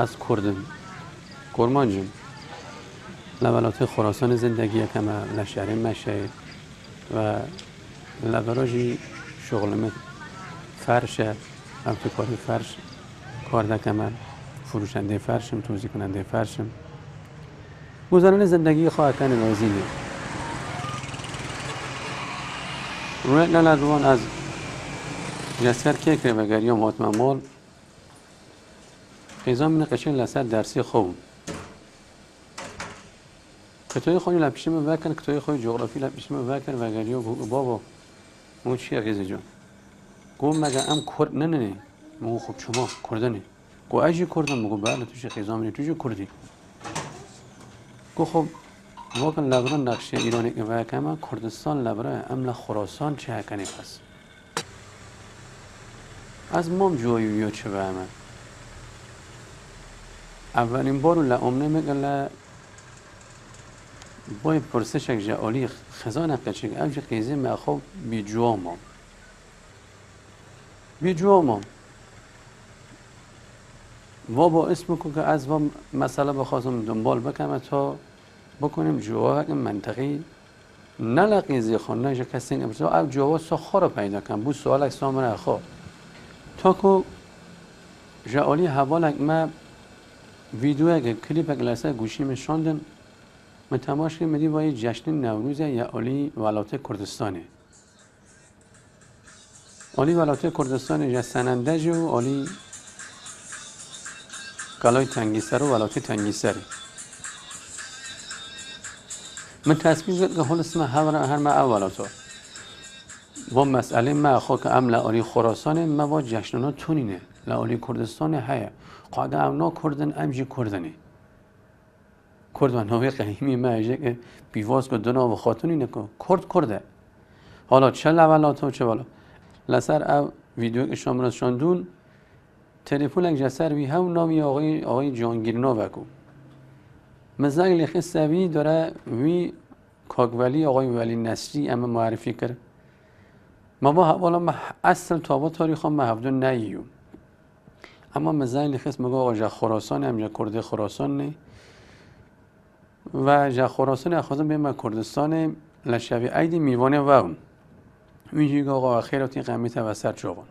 از کردم کرمان جم لولات خراسان زندگی کما لشهر مشه و لبراجی شغلم فرشه کاری فرش کار دکم فروشنده فرشم توزیع کننده فرشم گذران زندگی خواهکن رازینه روی لالدوان از جسر که که و گریا ماتم مال قیزا من قشنگ لسر درسی خوب کتای خونی لپیشم وکن کتای خونی جغرافی لپیشم وکن و گریا بابا مو چیه قیزه جان گو مگه ام کرد نه مو خب شما کردنه گو اجی کردم مگو بله توش قیزا منی توش کردی گو خب واقعا لبران نقشه ایرانی که وکم کردستان لبران ام خراسان چه کنی پس از مام جویی یا چه همه اولین بار لعمنه میگه باید پرسش یک جعالی خزانه قچه اوج قیزه مخوب بی جوامم و با اسم که از و مسئله بخواستم دنبال بکنم تا بکنیم جواب منطقی نه قیزه خانه نشه کسی نمیشه او جواب سخا رو پیدا کنم بود سوال اکس سامن اخوا تا که جعالی حوال ما ویدیو اگه کلیپ اگه لسه گوشی میشاندم من تماش که میدی وای جشن نوروز یا علی ولایت کردستانه علی ولایت کردستان یا سنندج و علی کلای تنگیسر و ولایت تنگیسر من تصمیم گرفتم که حال اسم هر ما اولاتو با مسئله ما خو که ام لعالی خراسان ما با جشننا تونینه لعالی کردستان هیا قاعده اونا کردن امجی کردنی کردن هوی قدیمی ما که بیواز که دنا و خاتونی نکو کرده حالا چه لولات و چه بالا لسر او ویدیو که شما شاندون تلفن یک جسر وی هم نامی آقای جانگیرنا وکو مزاج لخی سوی داره وی کاغولی آقای ولی نصری اما معرفی کرد ما با حوالا ما اصل تابا تاریخ هم هفدون نیوم اما مزاج لخی مگه آقای جا خراسان هم جا کرده خراسان نه و جا خراسان اخوازم به ما کردستان لشوی عید میوانه و اون اینجوری که آقا خیراتی قمیت وسط جوان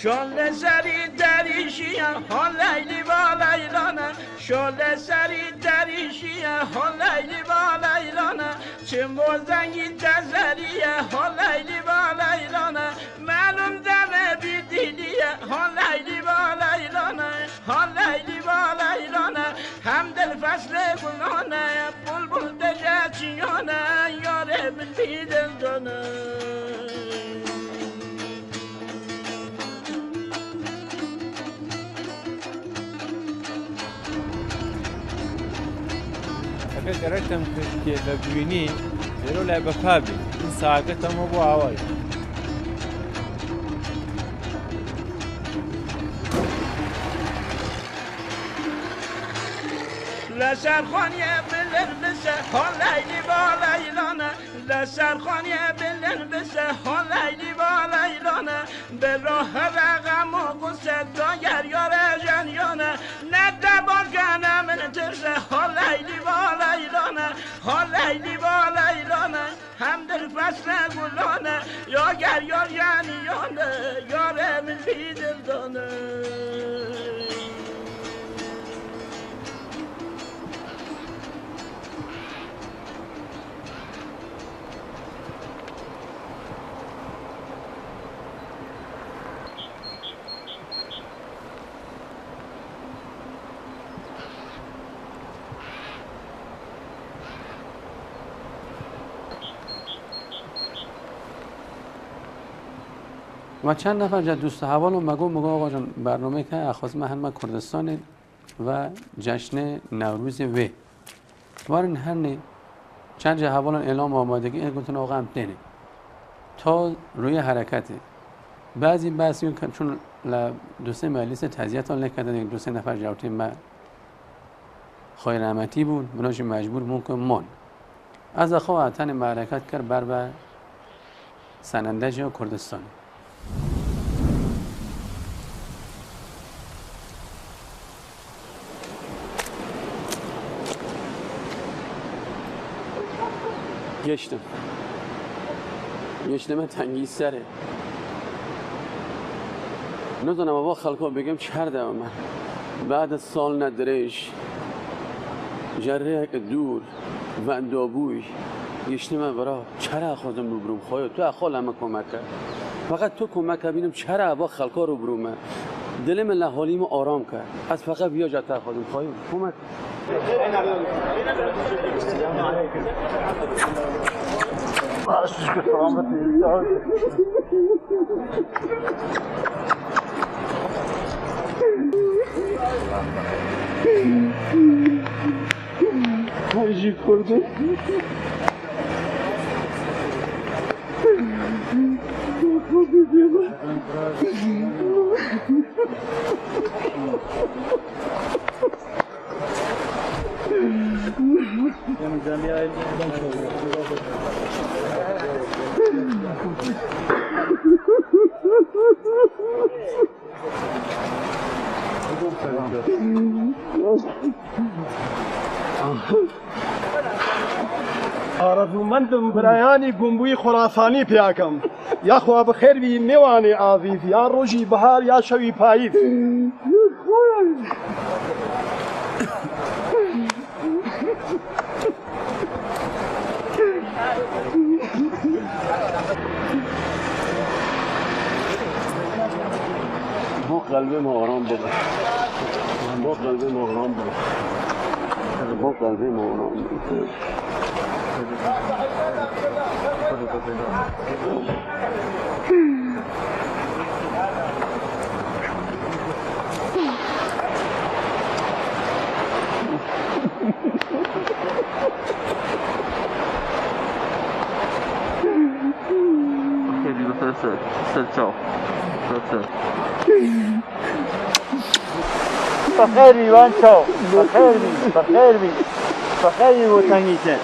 شل سری دریشی ها لیلی با لیلانه شل سری دریشی ها لیلی با لیلانه چه موزنگی تزریه ها لیلی با لیلانه معلوم دمه بی دیلیه ها لیلی با لیلانه ها لیلی با لیلانه هم دل فصل گلانه بلبل دجا چیانه یاره من بیدل دانه اگر درکتم که ببینی زیرو لعبه پابی این ساعت هم با هوای لسرخانی بلن بسه ها لیلی با لیلانه لسرخانی بلن بسه ها لیلی با لیلانه به راه رقم و قصه داگر یار جنیانه نه دبار کنه من ترسه ها لیلی با لیلانه ها لیلی با لیلانه هم در فصل گلانه یا گر یار جنیانه یار من بی دل دانه و چند نفر جد دوست حوالو مگو آقا جان برنامه که اخواز محل کردستان و جشن نوروز و وارن هر نی چند جه حوالان اعلام آمادگی گفتن آقا هم تنه تا روی حرکته. بعضی بحثی که چون دو سه مجلس تزییت نکردن، دو سه نفر جوابی ما خواهی رحمتی بود، بناش مجبور ممکن من از اخواه تن معرکت کرد بر سنندج یا کردستان. گشتم تنگی سره ندونم با خلقا بگم چرده من بعد از سال ندرش جره دور و اندابوی گشتم برا چرا خودم رو بروم خواهی تو اخوال همه کمک کرد فقط تو کمک بینم چرا با خلقا رو برومه دلم لحالیم آرام کرد از فقط بیا جتا خودم خواهی کمک Hacı kurdu. آرزومندم برایانی گنبوی خراسانی پیاکم یا خواب خیر بی میوانی عزیز یا روزی بهار یا شوی پاییز با قلبم آرام بده با قلبم آرام بده با قلبم آرام بده بخیر بی وانچو بخیر بی وطنیته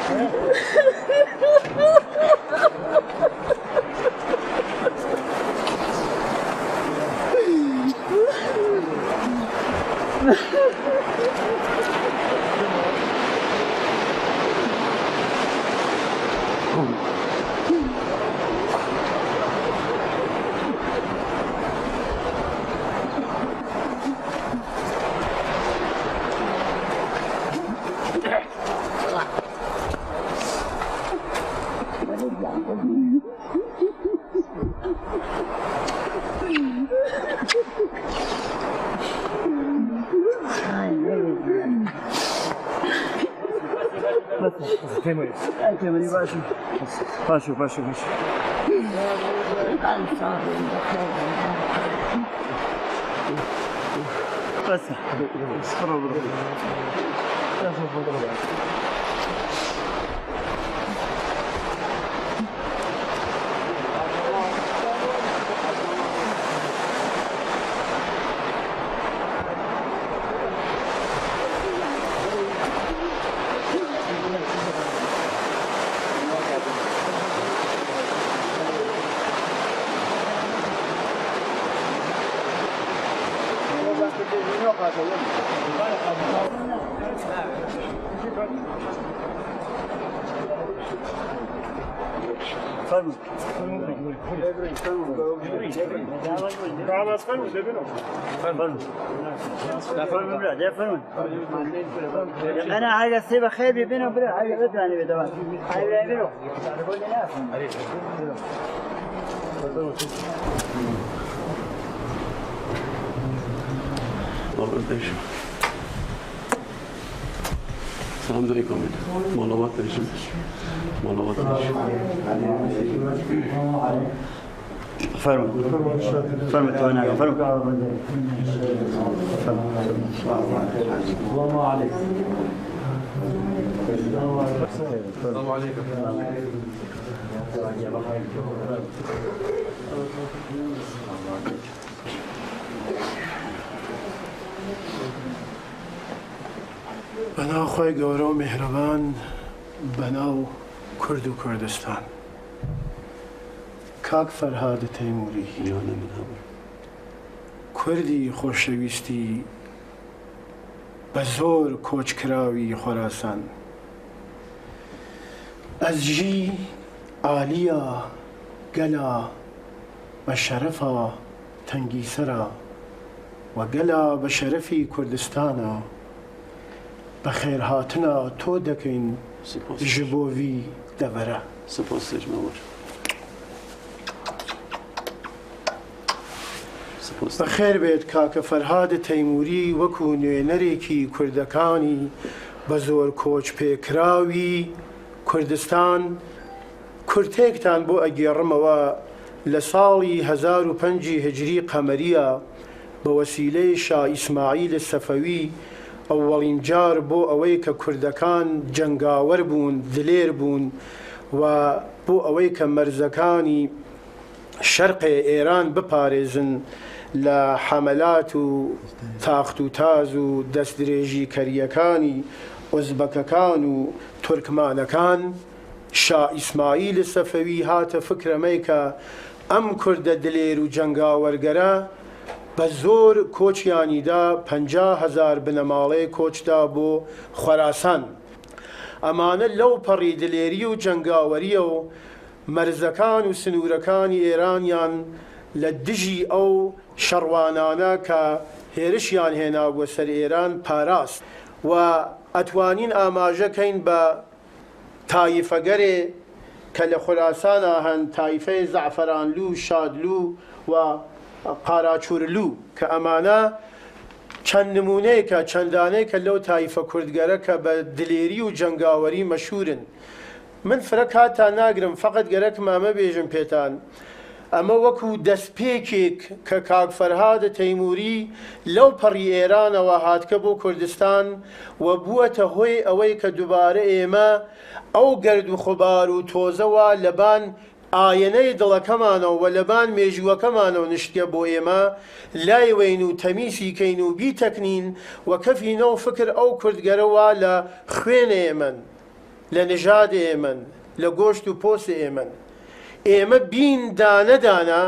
باشو بس أنا حاجة سيبها خير بينه وبين حاجة بدراني بدوان حاجة بينه سلام علیکم مالابات داشتیم فرمون تو أنا فرمون السلام عليكم السلام عليكم بەناو خۆی گەورە و میهرەبان بەناو کورد و کوردستان کاک فەرهاد تەیمووری جانە من هەبوو کوردی خۆشەویستی بە زۆر کۆچکراوی خۆراسان ئەزژی عالیە گەلا بە شەرەفە تەنگی سەرە و گەلا بە شەرەفی کوردستانە بە خێرهاتنە تۆ دەکەین ji bo vî devere. سپاس سجمه باش سپاس بەخێر بێت کاکە فەرهاد تەیمووری وەکو نوێنەرێکی کوردەکانی بە زۆر کۆچ پێکراوی کوردستان کورتێکتان بۆ ئەگێڕمەوە لە ساڵی 1005 هجری قەمەریە بە وەسیلەی شا ئیسماعیل سەفەوی ئەوەڵین جار بۆ ئەوەی کە کوردەکان جەنگاوەر بوون دلێر بوون و بۆ ئەوەی کە مەرزەکانی شەرقی ئێران بپارێزن لە حەمەلات و تاخت و تاز و دەستدرێژی کەریەکانی ئۆزبەکەکان و تورکمانەکان شا ئیسماعیل سەفەوی هاتە فکرەمەی کە ئەم کوردە دلێر و جەنگاوەرگەرە بە زۆر کۆچیانیدا 50,000 بنەماڵەی کۆچدا بۆ خۆراسان ئەمانە لەو پەڕی دلێری و جەنگاوەریە و مەرزەکان و سنوورەکانی ئێرانیان لە دژی ئەو شەڕوانانە کە هێرشیان هێنا بۆ سەر ئێران پاراست و ئەتوانین ئاماژەکەین بە تایفەگەرێ کە لە خۆراسانە هەن تایفەی زەعفەرانلوو شادلوو و قاراچورلوو کە ئەمانە چەند نمونەیەکە چەندانەیەکە لەو تایفە کوردگەرە کە بە دلێری و جەنگاوەری مەشهورن من فرە کاتان ناگرم فقط گەرەک مامە بێژم پێتان ئەمە وەکو دەستپێکێک کە کاک فەرهاد تەیمووری لەو پەڕی ئێرانەوە هاتکە بۆ کوردستان و بووەتە هۆی ئەوەی کە دووبارە ئێمە ئەو گەرد و خوبار و تۆزەوە لەبان ئاینەی دڵەکەمانەوە و لەبان مێژووەکەمانەوە نیشتە بۆ ئێمە لایوەین و تەمیسی کەین و بیتەکنین و کەفینە و فکر ئەو کوردگەرەوە لە خوێنە ئێمەن لە نژاد ئێمەن لە گۆشت و پۆست ئێمەن ئێمە بین دانەدانە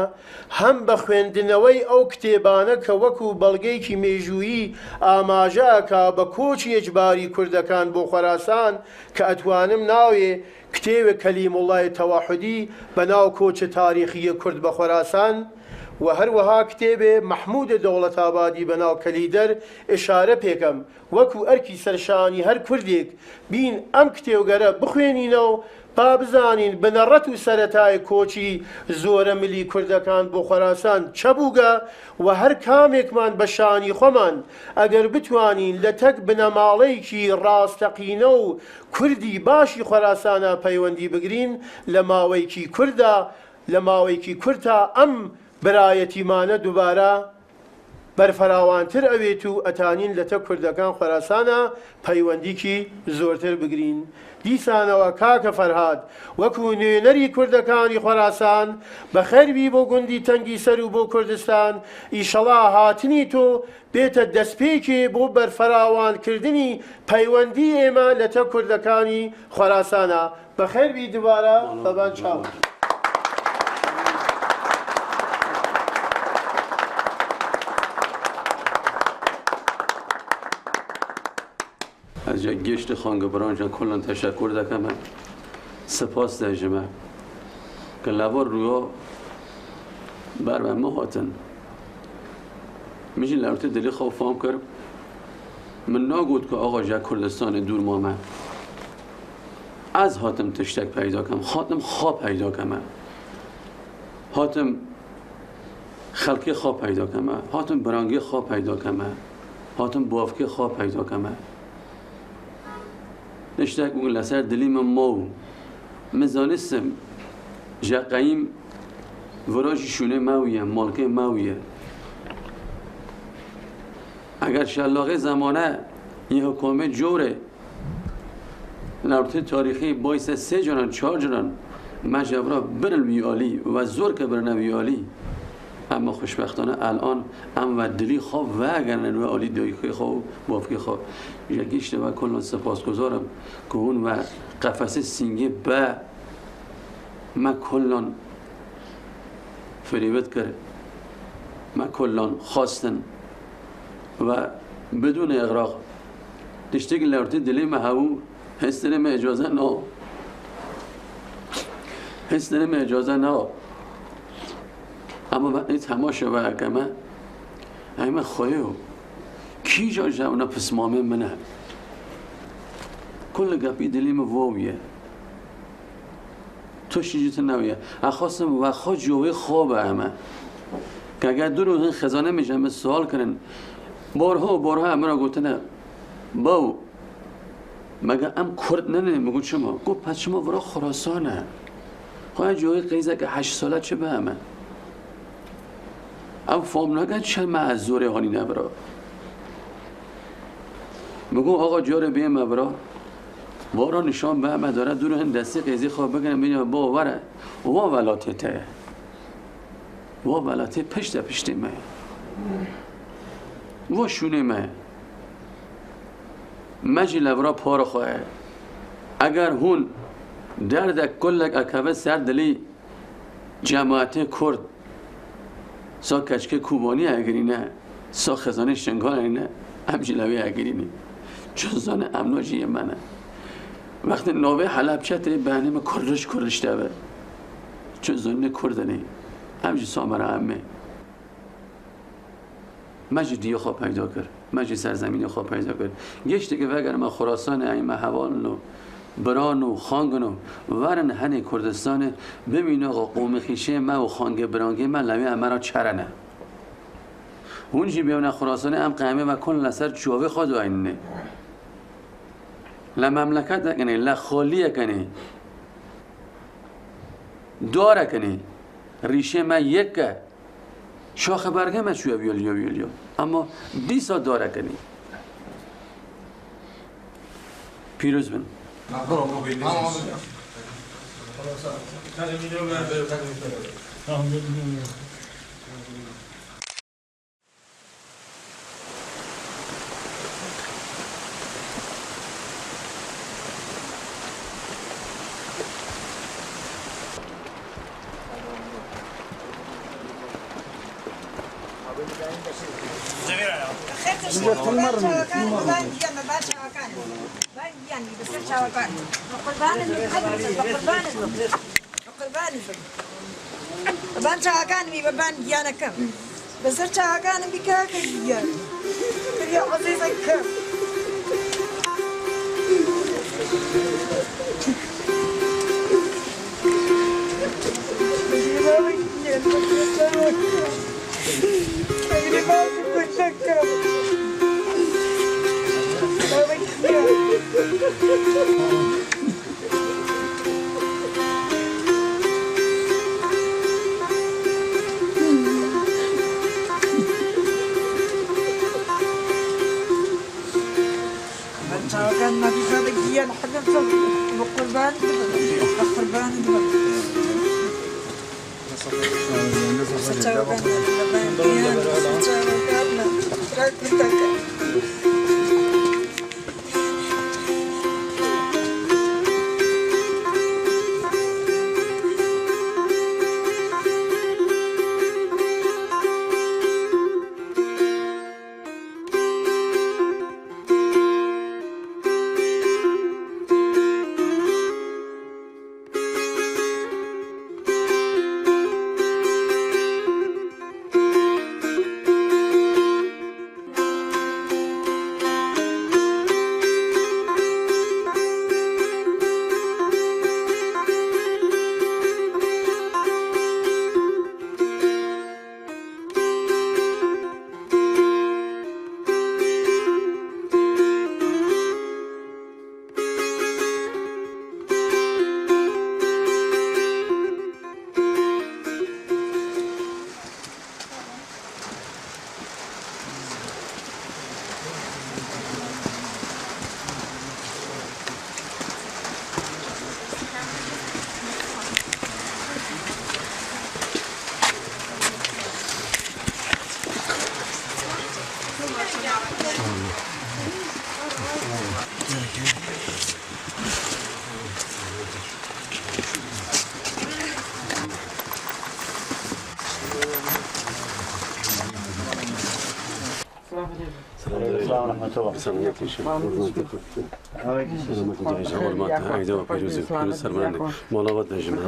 هەم بە خوێندنەوەی ئەو کتێبانە کە وەکو بەڵگەیەکی مێژوویی ئاماژەکە بە کۆچی ئەجباری کوردەکان بۆ خۆراسان کە ئەتوانم ناوێ کتێوە کەلیموڵای تەواحودی بە ناو کۆچە تاریخیە کورد بە خۆراسان و هەروەها کتێبێ مەحموودە دەوڵەتابادی بە ناو کەلیدەر ئشارە پێکەم وەکو ئەرکی سەرشانی هەر کوردێک بین ئەم کتێوگەرە بخوێنینەوە با بزانین بنەڕەت و سەرەتای کۆچی زۆرە ملی کوردەکان بۆ خۆراسان چەبووگە و هەر کامێکمان بە شانی خۆمان ئەگەر بتوانین لە تەک بنەماڵەیەکی ڕاستەقینە و کوردی باشی خۆراسانە پەیوەندی بگرین لە ماوەیەکی کووردا لە ماوەیەکی کورتە ئەم برایەتیمانە دووبارە بەرفەراوانتر ئەوێت و ئەتانین لە تەک کوردەکان خۆراسانە پەیوەندیکی زۆرتر بگرین دیسانەوە کاکە فەرهاد وەکو نوێنەری کوردەکانی خۆراسان بەخێربی بۆ گوندی تەنگی سەر و بۆ کوردستان ئیشەڵا هاتنی تۆ بێتە دەستپێکێ بۆ بەرفەراوانکردنی پەیوەندی ئێمە لە تەک کوردەکانی خۆراسانە بەخێربی دووبارە بەبان چاوە از جا گشت خانگبران جا کلان تشکر دکم سپاس دجمه که لبا رویا بر من هاتن میشه لرت دلی خواه فهم کرد من ناگود که آقا جا کردستان دور مامه از هاتم تشتک پیدا کم هاتم خواب پیدا کم هاتم خلقی خواب پیدا کم هاتم برانگی خواب پیدا کم هاتم بافکی خواب پیدا کم نشتاک بگن لسر دلیم ماو مزانستم جا قیم وراجی شونه ماویه مالکه ماویه اگر شلاقه زمانه یه حکومت جوره نربطه تاریخی باعث 3 جنان 4 جنان مجبرا برن ویالی و زور که برن ویالی، اما خوشبختانه الان ام و دلی خواب و اگر و عالی دوی خواب بافی خواب یکیش و کلا سپاسگزارم که اون و قفسه سینگی به ما کلان فریبت کرد، ما کلان خواستن و بدون اغراق دشته که لورتی دلی ما هاو هستنه ما اجازه نه، هستنه ما اجازه نه. اما این تماشا و اگمه ایمه خویو کی جا جونا پس مامه منه کل گپی دلیم واویه تو شیجیت نویه اخواستم و خواه جوه خوابه همه که اگر دو روز خزانه میشم سوال کنن بارها و بارها همه را گفتنه باو مگه ام کرد ننه مگو چما گو پس شما ورا خراسانه خواه جوه قیزه که 8 ساله چه به همه او فهم نگه چه معذوره هانی نبرا بگو آقا جاره بیم مبرا وارا نشان به همه داره دور هن دستی قیزی خواه بگنم بینیم با وره وا ولاته ته وا ولاته پشت مه وا شونه مه مجی لبرا پار خواه اگر هون درد کلک اکبه سر دلی جماعت کرد سا کچکه کوبانی اگری نه سا خزانه شنگان نه همچی لوی اگری نه جزان امناجی منه وقتی نوه حلب چطه بهنیم کرش دوه جزان کردنه همچی سامر همه مجی دیو خواه پیدا کرد مجی سرزمین خواه پیدا کرد گشته که وگر ما خراسان ایمه حوالنو برانو خانگنو ورن هنی کردستان ببین آقا قوم خیشه ما و خانگ برانگی من لوی همه را چرنه اونجی بیونه خراسانه هم قیمه و کن لسر جوه خود و اینه لمملکت کنه لخالیه کنه داره کنه ریشه ما یک که شاخ برگه ما چوه ویلیو اما 20 سال داره کنه پیروز بن بان شاكان بي بان ديانا كم بزر شاكان بي كاك ديان يا عزيز كم شاكان ما في هذا ديان حقا بقربان بقربان ورحمة الله. سلامتی شما. سلامتی جای حرمت عید و پیروزی سرمنده. ملاقات داشتیم.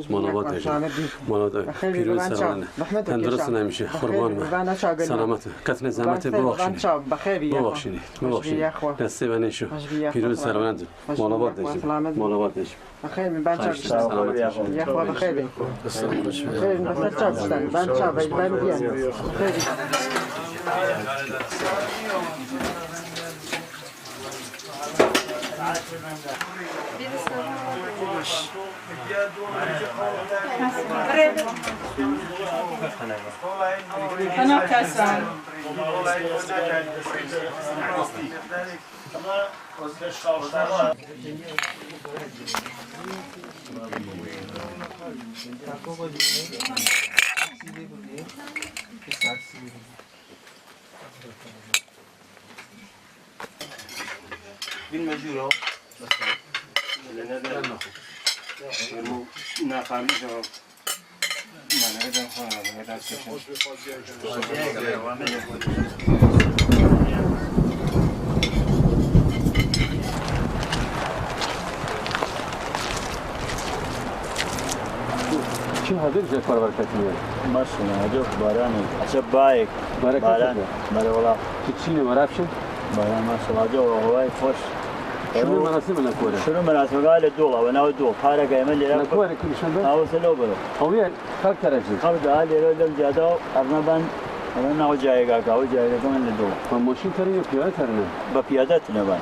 ملاقات داشتیم. ملاقات پیروز سرمنده. تندرست نمیشه. قربان من. سلامت. کتن زحمت ببخشید. ببخشید. دسته بنشو. پیروز سرمنده. ملاقات داشتیم. ملاقات داشتیم. بخیر من بچه سلامت یا خدا بخیر بخیر بخیر چاپستان بچه باید بیان بالمجورة ناقام چی هدف جای کار برکت میاد؟ ماشینا هدف بارانی عشب بايك باران بله والله چی نمرافشن؟ باران ماشاءالله جو هواي خوش شنو مراسم نکوره؟ شنو مراسم قال الدولة وانا الدول حارة قايمة اللي نکوره کلی شنبه؟ هاو سلو بلو هویه خلق ترجی. خبر قال لي لو جادو ارنبان انا هو جاي قاعد جاي كمان الدول و ماشین تری یا پیاده ترنه؟ بقيادتنا بان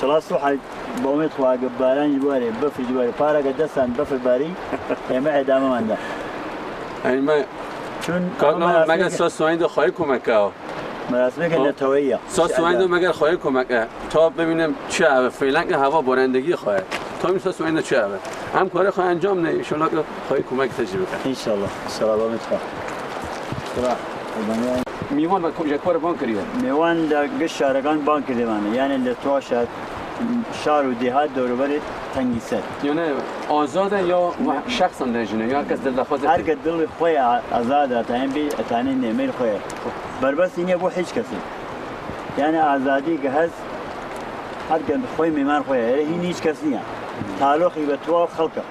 خلاص واحد بوميت خوا قبالان جواري بف جواري بارا قدسان بف باري ما عدا ما عنده این ما کار مگر سوسوین دو خواهی کمکه مراسمك النتوية سوسوین دو مگر خواهی کمکه تا ببینیم چه عوض فعلا که هوا بارندگی خواهد تا این سوسوین دو چه عوض هم کار خواهی انجام نه ایشالا که خواهی کمک تجربه کنه ان شاء الله بوميت خوا میوان و کجا کار بان کریه میوان دا قشارقان بانك دمانه يعني اللي تواشت شهر و دهات دور برد تنگیسه یعنی آزاده یا شخص هم درجنه یا کس دل لفظ هر قد دل خوی آزاده تاین بی تانی نمیل خوی بربس اینه بو هیچ کسی یعنی آزادی که هست هر قد خوی میمان خوی این هیچ کسی نه تعلقی به تو خلقه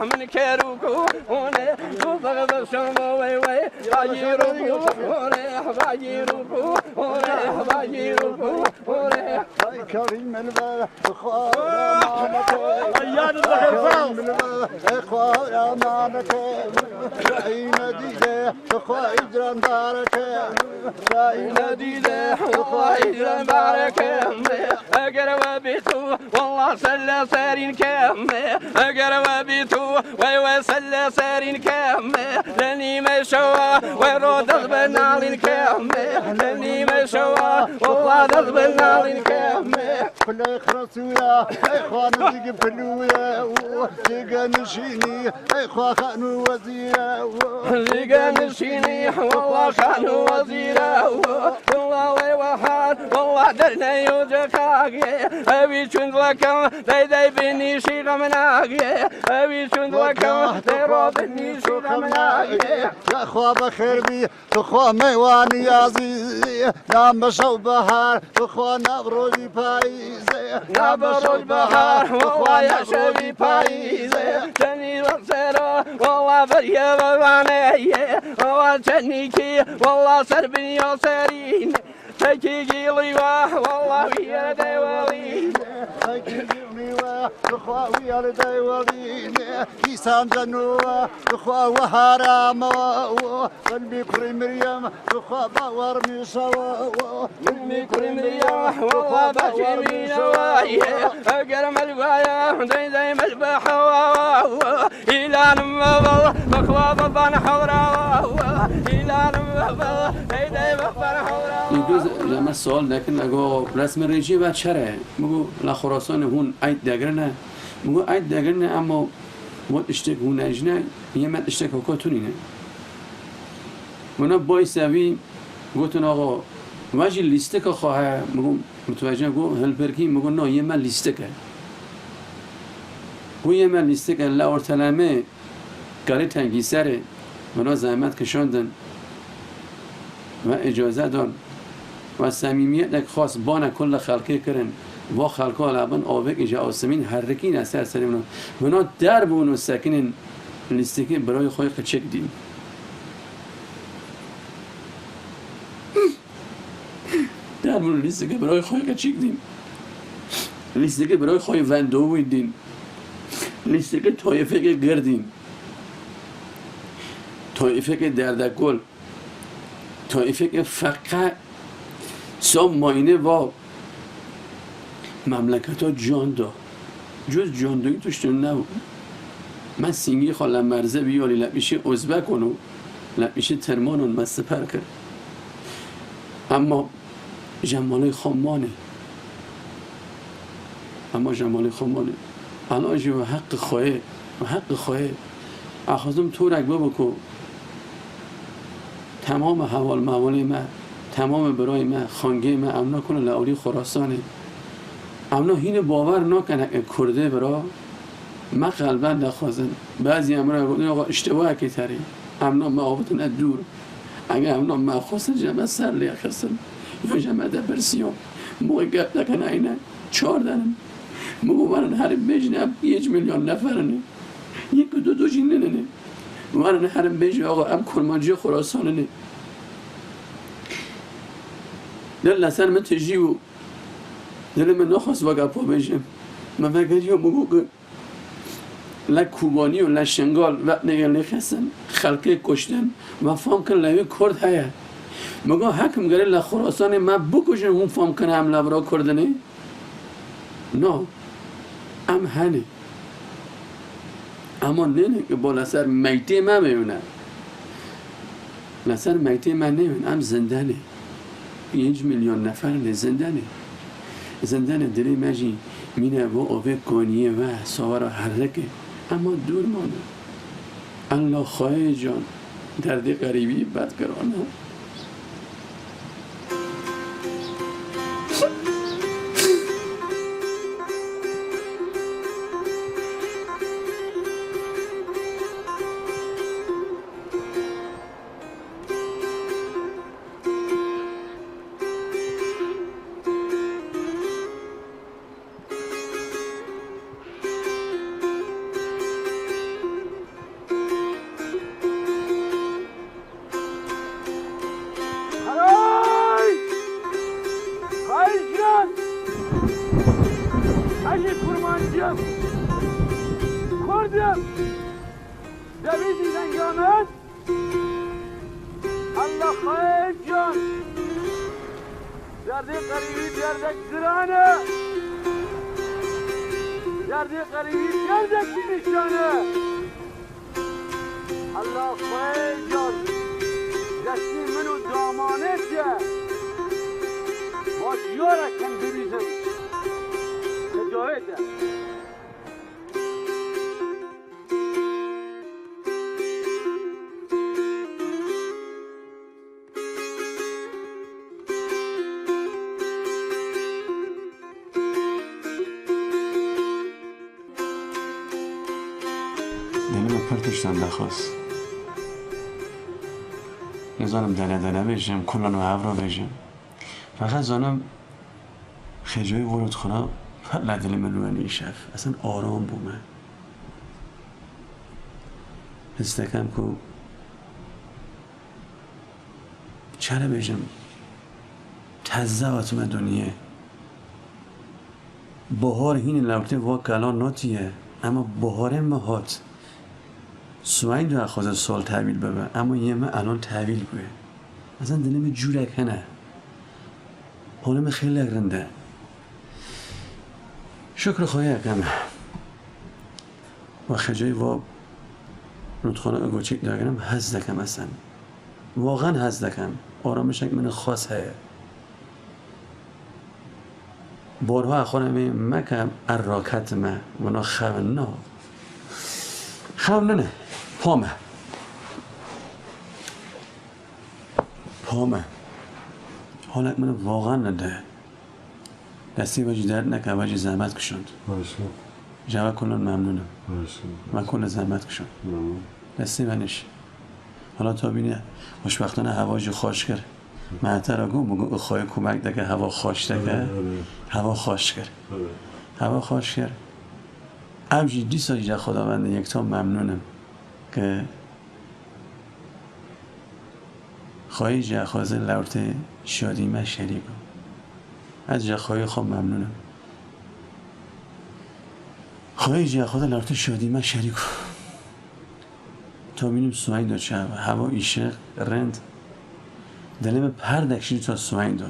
من كاروكو ونيح وضغط الشمبو وي وي باجيروكو ونيح باجيروكو ونيح باجيروكو ونيح كريم البارح بخار اخوة يا مانك عين ديده اخوة اجران بارك عين ديده اخوة اجران بارك اقرب بيتو والله سلا سارين كم اقرب بيتو ويوسلا سارين كم لاني ما شوا ويرود البنالين كم لاني ما شوا والله البنالين كم كل اخرسويا اخوان ديق فلويا ديق نشيني اخوا خانو وزيرا ديق نشيني والله خانو وزيرا والله وحال والله درنا يوجكاك ابي شند لكم داي بني شي غمناك ابي شند لكم داي رودني شي غمناك يا اخوا بخير بي اخوا ميواني عزيزي نام بشو بحر اخوا نبروجي بايزي نبروج بحر والله يا شبي بايزي جني وسرا والله فريا بباني والله جنيكي والله سربني وسرين تكي قيلي والله ويا ديوالي اخوا ويا ديوالي كيسان جنوا اخوا وحرام قلبي كري مريم اخوا باور مشوا قلبي كري مريم والله بشمي نوايا اقرم الوايا زي مذبح الى نمضى اخوا ضبان حورا الى نمضى زي بخبر حورا امروز لما سوال نکن اگه رسم رژیم و چره مگو لخراسان هون عید دگرنه مگو عید دگرنه اما وقت اشتک هون اجنه یه مد اشتک حکاتونی نه اونا بای سوی گوتون آقا واجی لیستک خواه مگو متوجه گو هلپرکی مگو نه یه من لیستکه گو یه من لیستکه لورتلمه گاری تنگی سره اونا زحمت کشاندن و اجازه دان و صمیمیت خاص بان کل خلقی کردن و خلقا لبن آوک ایجا آسمین حرکین از سر سرمون اونا در بون و سکنین لیستکی برای خواهی قچک دیم در بون لیستکی برای خواهی قچک دیم لیستکی برای خواهی وندووی دیم لیستکی طایفه که گردیم طایفه که دردکل طایفه که فقط سام ماینه و مملکت ها جان دا جز جان دایی توش نبود من سینگی خواهلم مرزه بیالی لبیشه ازبک کنو لبیشه ترمانون مسته پر کرد اما جماله خامانه الان جی و حق خواهه اخوازم تو رکبه بکو تمام حوال موالی من تمام برای من خانگه من امنا کنه لعالی خراسانه امنا هین باور نکنه کرده برا من قلبا نخوازن بعضی امرا گفتن آقا اشتباه که تری امنا معاوتن دور اگه امنا مخواست جمع سر لیاکستن یا جمع دپرسیون موقع گفت نکنه اینه 4 دنم موقع من هر بجنه 1 میلیون نفرنه 1-2 جینه نه من هر بجنه آقا ام کرمانجی خراسانه نه دل لسان من تجیو دل من نخواست وگا پا بجم من وگریو مگو که لکوبانی و لشنگال وقت نگل خستن خلقه کشتن و فهم کن لوی کرد هیا مگو حکم گره لخراسان من بکشن اون فهم کنه هم لبرا کردنه نه ام هنه اما نه که با لسر میته من میونه لسر میته من نمیونه ام زندانه 5 میلیون نفر زندانه دلی مجی مینه و اوه گانیه و سوارا حرکه اما دور مانه الله خواهی جان درد غریبی بدگرانه gördüm. Devizi zengamet. Allah hayır can. Derdi garibi derdek zirane. Derdi garibi derdek nişanı. Allah hayır can. Desti منو دامانه که باش یارکم بریزم مجاهده دلم پرتشتن دخواست نزانم دله بشم کلان و هفرا بشم فقط زانم خجای ورود خونه لدل من رو نیشف اصلا آرام بومه استکم که چرا بشم تزه آتم دنیه بهار هین لوته وا کلان ناتیه اما بهار مهات سوین دو اخواز سال تحویل ببه اما یه من الان تحویل بوه اصلا دلم جورک هنه حالم خیلی رنده شکر خواهی اقامه و خجای و رودخانه اگوچیک دارم هز دکم اصلا واقعا هز دکم آرامشک من خاص هیه بارها اخوانم مکم اراکت ما ونا خواه نه پامه حالک من واقعا نده دستی وجه درد نکه وجه زحمت کشند جواب کلان ممنونم و کل زحمت کشند دستی منش حالا تا بینه خوشبختانه هواج خوش کرد معتر اگو بگو خواهی کمک دکه هوا خوش دکه هوا خوش کرد امجی دی ساجی خداونده یک تا ممنونم که خواهی جه خوازه لورت شادیمه شریکو از جه خواهی خواب ممنونم خواهی جه خوازه لورت شادیمه شریکو تا بینیم سوین دو چه هوا ایشه رند دلم پر دکشی تا سوین دو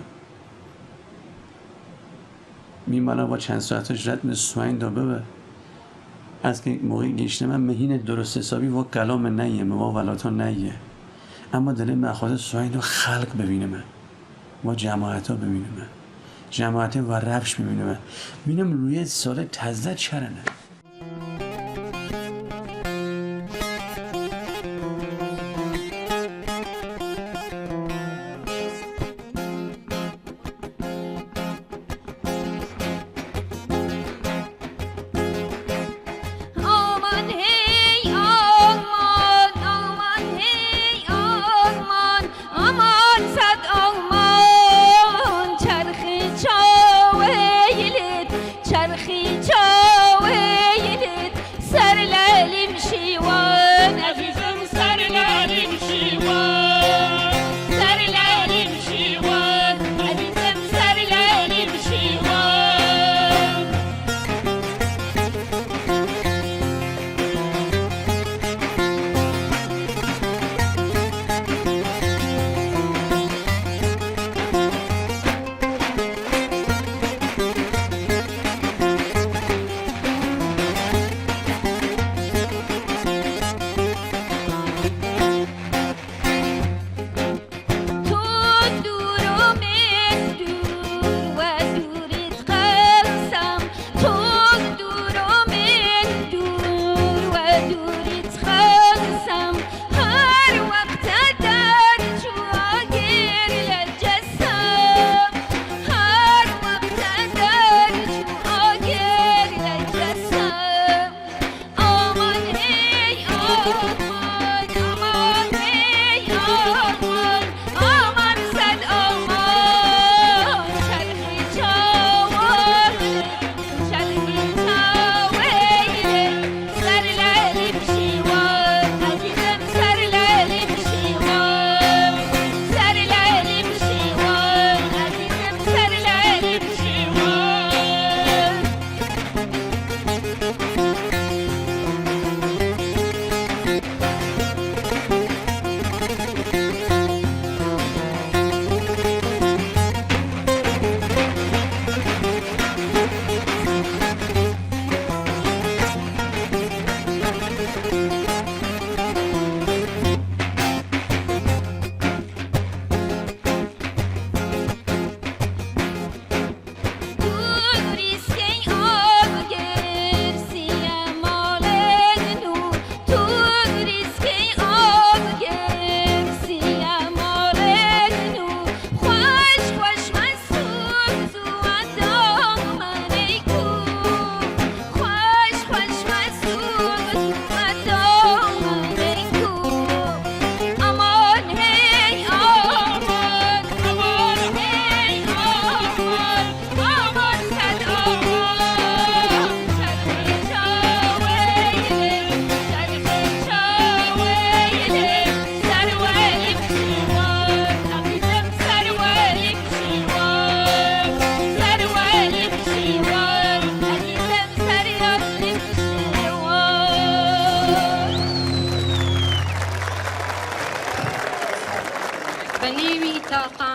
میمانا با چند ساعتش رد سوین دو ببه از که موقعی گشته من مهین درست حسابی و کلام نیه و ولاتا نیه اما دلم اخواست سوین رو خلق ببینم و جماعت ها ببینم جماعت و رفش ببینم ببینم روی سال تزده چرنه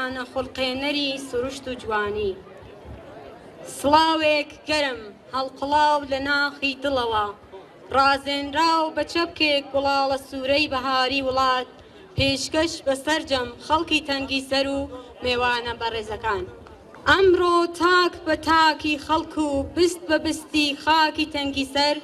جوانە خوڵقێنەری سروشت و جوانی سڵاوێک گەرم هەڵقڵاو لە ناخی دڵەوە ڕازێنراو بە چەپکێک گوڵاڵە سوورەی بەهاری وڵات پێشکەش بە سەرجەم خەڵکی تەنگی سەر و میوانە بەڕێزەکان ئەمڕۆ تاک بە تاکی خەڵک و بست بە بستی خاکی تەنگی سەر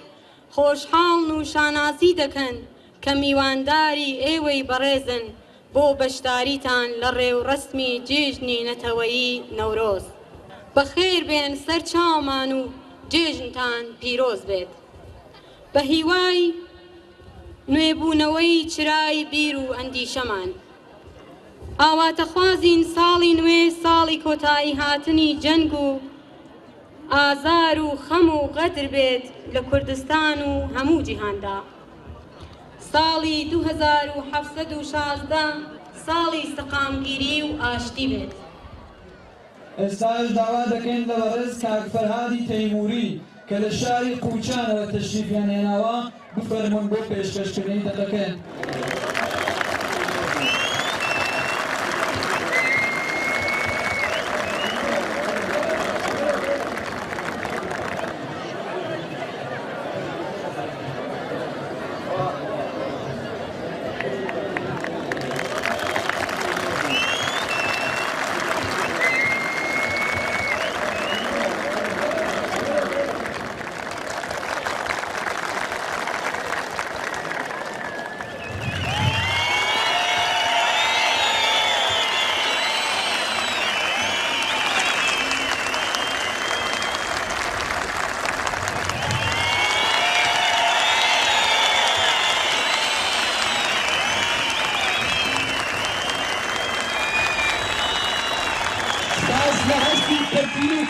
خۆشحاڵ و شانازی دەکەن کە میوانداری ئێوەی بەڕێزن بۆ بەشداریتان لە ڕێو ڕەسمی جێژنی نەتەوەیی نەورۆز بەخێر بێن سەر چاومان و جێژنتان پیرۆز بێت بە هیوای نوێبوونەوەی چرای بیر و ئەندیشەمان ئاواتەخوازین ساڵی نوێ ساڵی کۆتایی هاتنی جەنگ و ئازار و خەم و غەدر بێت لە کوردستان و هەموو جیهاندا ساڵی 2716 ساڵی سەقامگیری و ئاشتی بێت ئێستاش داوا دەکەین لە بەڕێز کاک فەرهادی تەیموری کە لە شاری قوچانەوە تەشریفیان هێناوە بفەرمون بۆ پێشکەشکردنی دەقەکەن.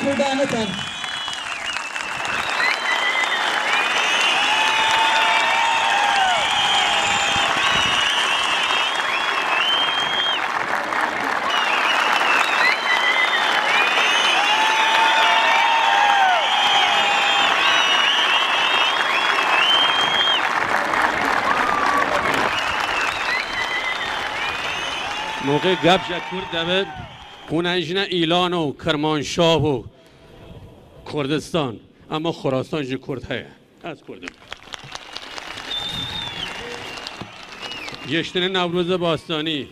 کوردانەتان موقع گبجه کرد دبه اونجنه ایلان و کرمانشاه و کردستان اما خراسان جی کرد هست از کردم جشن نوروز باستانی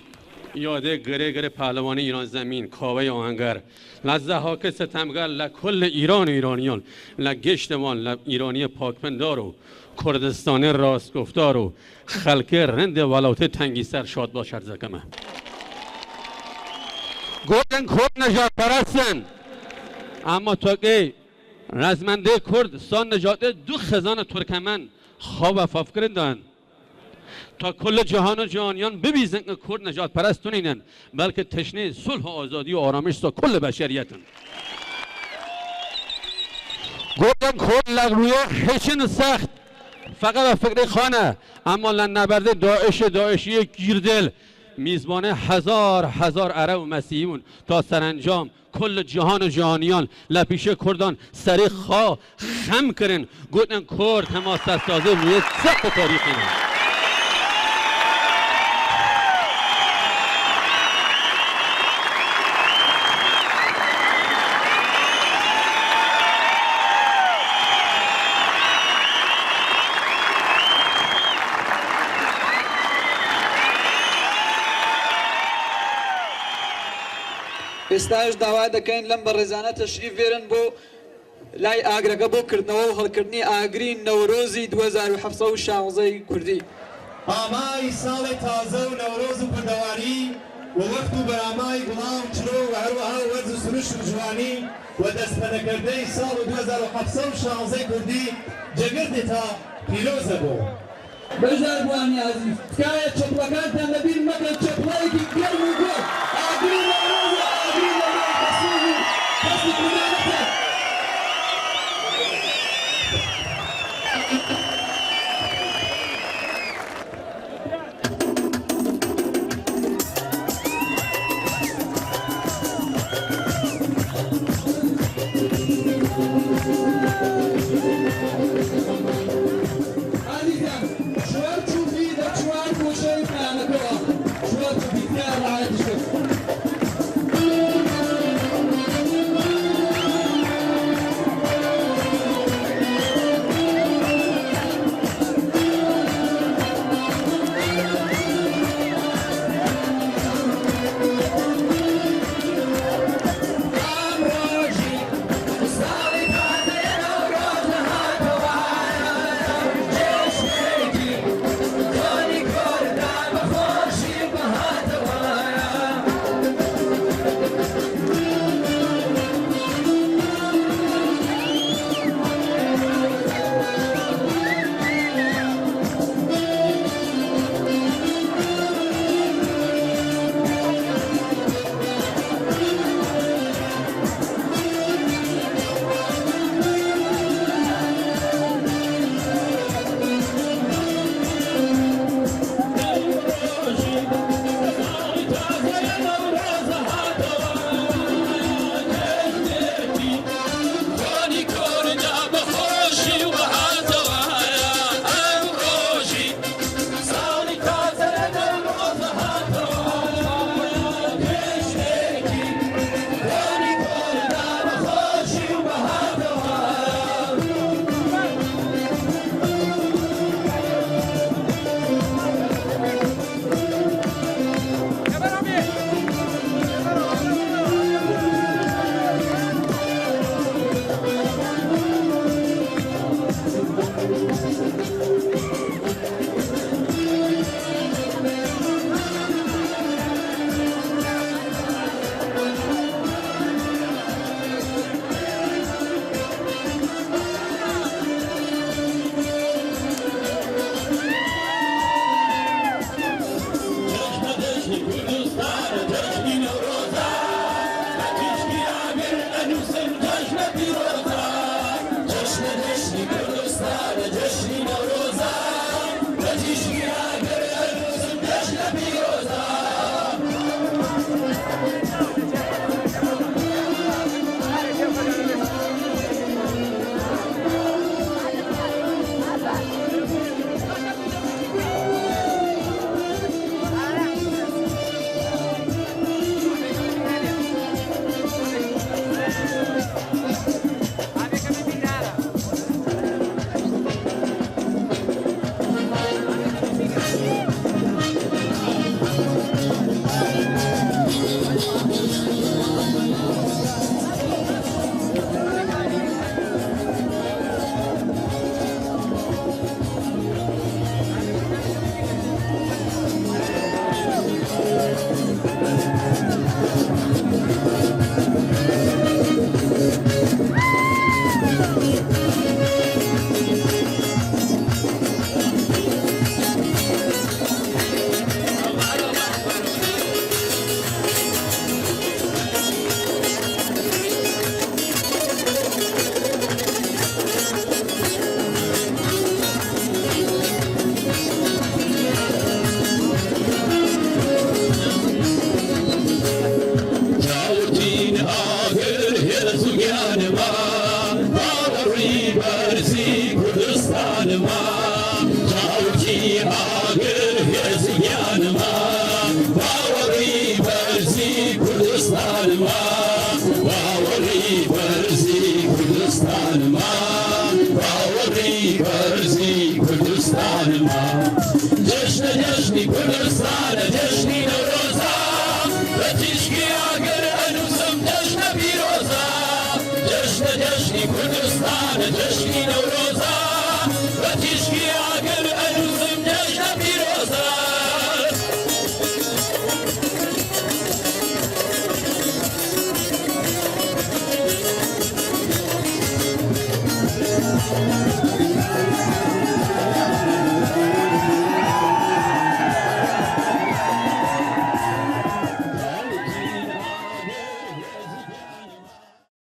یاده گره پهلوانی ایران زمین کاوه آهنگر لزه هاک ستمگر لکل ایران و ایرانیان لگشتمان ایرانی پاکپندار و کردستانی راستگفتار و خلک رند ولایت تنگیسر شاد باشد زکمه گفتن کرد نجات پرستن اما تا که رزمنده کردستان نجات دو خزان ترکمن خواب و فکرندن تا کل جهان و جهانیان ببیزن که کرد نجات پرستون اینن بلکه تشنه صلح و آزادی و آرامش تا کل بشریتن گفتن کرد لغروی هیچن سخت فقط به فکر خانه اما لنبرده داعشی گیردل میزبان هزار عرب و مسیحیون تا سرانجام کل جهان و جهانیان لپیش کردان سری خم کرن گفتن کرد حماست سازه میه سخت تاریخی نه ئێستاش داوا دەکەین لەم بەڕێزانە تەشریف بێرن بۆ لای ئاگرەکە بۆ کردنەوە و هەڵکردنی ئاگری نەورۆزی 2716 کوردی ئامای ساڵی تازە و نەورۆز و کوردەواری و وەخت و بەرامای گوڵاو چرۆ و هەروەها وەرز و سروشت و جوانی و دەستپەنەکردەی ساڵ 2716 کوردی جەگردی تا پیرۆزە بۆ بەژاربوانی عەزیز تکایە چۆپڵەکانتان لەبیر مەکەن چۆپڵەیەکی گەرم و گۆڕ ئاگری نەورۆزە ئاگری لەبیر کەسوژ و کەسی کوردانەتە Şuan çubuğu da çuan koşayı kanatıyor. Şuan çubuğu da